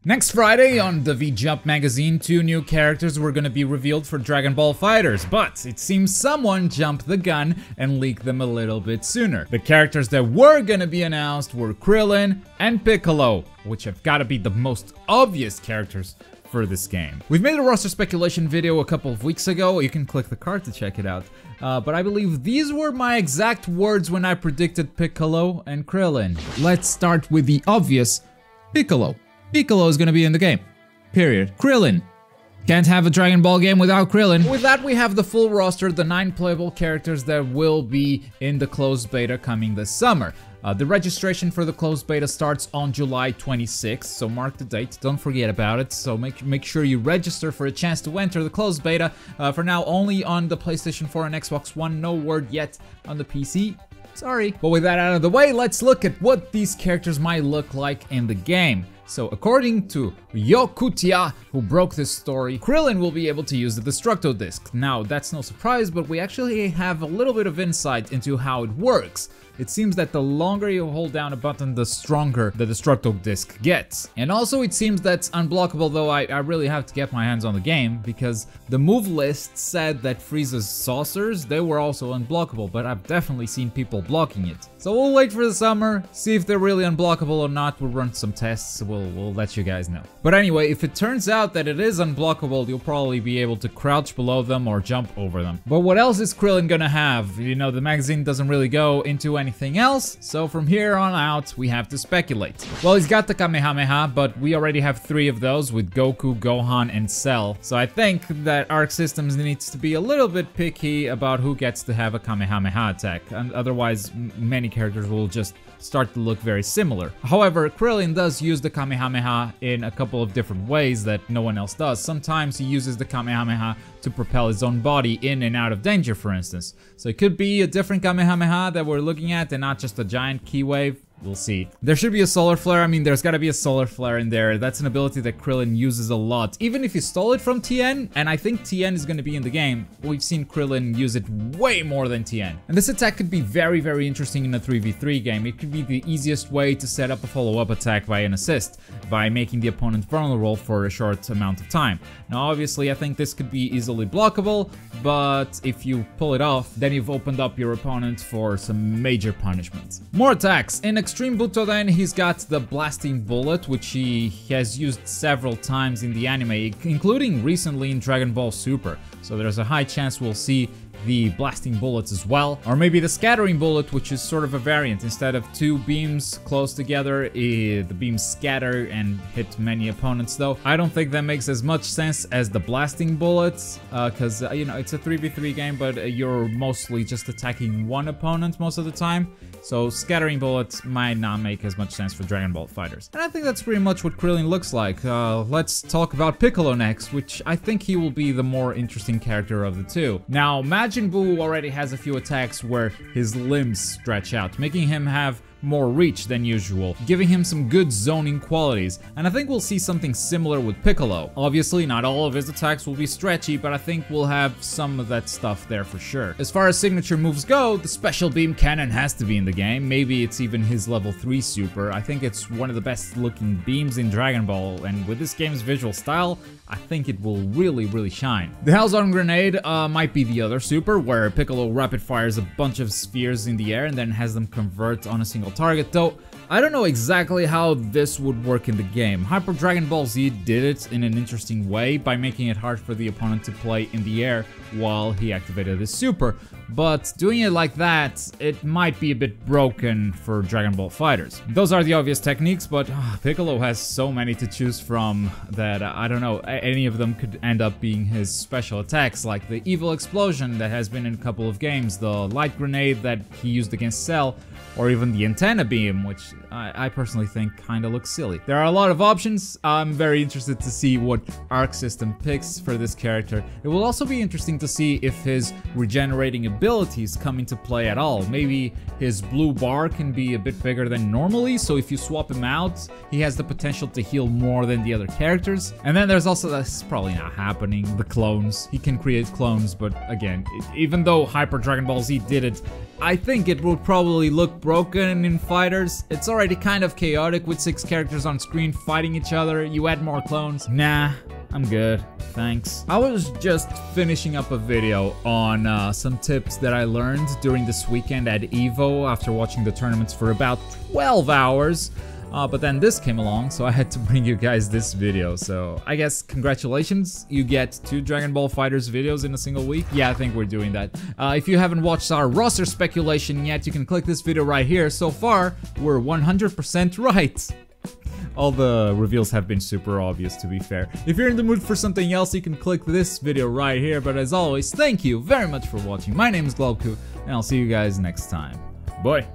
Next Friday on the V-Jump magazine, 2 new characters were gonna be revealed for Dragon Ball FighterZ, but it seems someone jumped the gun and leaked them a little bit sooner. The characters that were gonna be announced were Krillin and Piccolo, which have gotta be the most obvious characters for this game. We've made a roster speculation video a couple of weeks ago. You can click the card to check it out. But I believe these were my exact words when I predicted Piccolo and Krillin. Let's start with the obvious: Piccolo. Piccolo is gonna be in the game. Period. Krillin. Can't have a Dragon Ball game without Krillin. With that, we have the full roster, the 9 playable characters that will be in the closed beta coming this summer. The registration for the closed beta starts on July 26th, so mark the date, don't forget about it. So make sure you register for a chance to enter the closed beta. For now, only on the PlayStation 4 and Xbox One, no word yet on the PC. Sorry. But with that out of the way, let's look at what these characters might look like in the game. So according to Yokutia, who broke this story, Krillin will be able to use the Destructo Disc. Now, that's no surprise, but we actually have a little bit of insight into how it works. It seems that the longer you hold down a button, the stronger the Destructo Disc gets. And also it seems that's unblockable, though I really have to get my hands on the game, because the move list said that Frieza's saucers, they were also unblockable, but I've definitely seen people blocking it. So we'll wait for the summer, see if they're really unblockable or not. We'll run some tests, we'll let you guys know. But anyway, if it turns out that it is unblockable, you'll probably be able to crouch below them or jump over them. But what else is Krillin gonna have? You know, the magazine doesn't really go into anything else, so from here on out, we have to speculate. Well, he's got the Kamehameha, but we already have 3 of those with Goku, Gohan, and Cell. So I think that Arc Systems needs to be a little bit picky about who gets to have a Kamehameha attack, and otherwise many characters will just start to look very similar. However, Krillin does use the Kamehameha in a couple of different ways that no one else does. Sometimes he uses the Kamehameha to propel his own body in and out of danger, for instance. So it could be a different Kamehameha that we're looking at and not just a giant key wave. We'll see. There should be a solar flare. I mean, there's gotta be a solar flare in there. That's an ability that Krillin uses a lot. Even if you stole it from TN, and I think TN is gonna be in the game, we've seen Krillin use it way more than TN. And this attack could be very, very interesting in a 3v3 game. It could be the easiest way to set up a follow-up attack by an assist, by making the opponent vulnerable for a short amount of time. Now, obviously, I think this could be easily blockable, but if you pull it off, then you've opened up your opponent for some major punishments. More attacks. In Extreme Butoden, he's got the Blasting Bullet, which he has used several times in the anime, including recently in Dragon Ball Super. So there's a high chance we'll see the Blasting Bullets as well. Or maybe the Scattering Bullet, which is sort of a variant. Instead of 2 beams close together, the beams scatter and hit many opponents, though. I don't think that makes as much sense as the Blasting Bullets, because, you know, it's a 3v3 game, but you're mostly just attacking one opponent most of the time. So Scattering Bullets might not make as much sense for Dragon Ball FighterZ. And I think that's pretty much what Krillin looks like. Let's talk about Piccolo next, which I think he will be the more interesting character of the 2. Now, Majin Buu already has a few attacks where his limbs stretch out, making him have more reach than usual, giving him some good zoning qualities, and I think we'll see something similar with Piccolo. Obviously, not all of his attacks will be stretchy, but I think we'll have some of that stuff there for sure. As far as signature moves go, the Special Beam Cannon has to be in the game. Maybe it's even his level 3 super. I think it's one of the best looking beams in Dragon Ball, and with this game's visual style, I think it will really, really shine. The Hellzone Grenade might be the other super, where Piccolo rapid fires a bunch of spheres in the air and then has them convert on a single target, though I don't know exactly how this would work in the game. Hyper Dragon Ball Z did it in an interesting way by making it hard for the opponent to play in the air while he activated his super, but doing it like that, it might be a bit broken for Dragon Ball FighterZ. Those are the obvious techniques, but Piccolo has so many to choose from that I don't know, any of them could end up being his special attacks, like the Evil Explosion that has been in a couple of games, the Light Grenade that he used against Cell, or even the Antenna Beam, which I personally think kinda looks silly. There are a lot of options. I'm very interested to see what Arc System picks for this character. It will also be interesting to see if his regenerating ability abilities come into play at all. Maybe his blue bar can be a bit bigger than normally, so if you swap him out, he has the potential to heal more than the other characters. And then there's also, that's probably not happening, the clones. He can create clones, but again, even though Hyper Dragon Ball Z did it, I think it would probably look broken in Fighters. It's already kind of chaotic with 6 characters on screen fighting each other. You add more clones. Nah, I'm good, thanks. I was just finishing up a video on some tips that I learned during this weekend at EVO after watching the tournaments for about 12 hours. But then this came along, so I had to bring you guys this video. So I guess congratulations, you get 2 Dragon Ball FighterZ videos in a single week. Yeah, I think we're doing that. If you haven't watched our roster speculation yet, you can click this video right here. So far, we're 100% right. All the reveals have been super obvious, to be fair. If you're in the mood for something else, you can click this video right here. But as always, thank you very much for watching. My name is Globku, and I'll see you guys next time. Bye.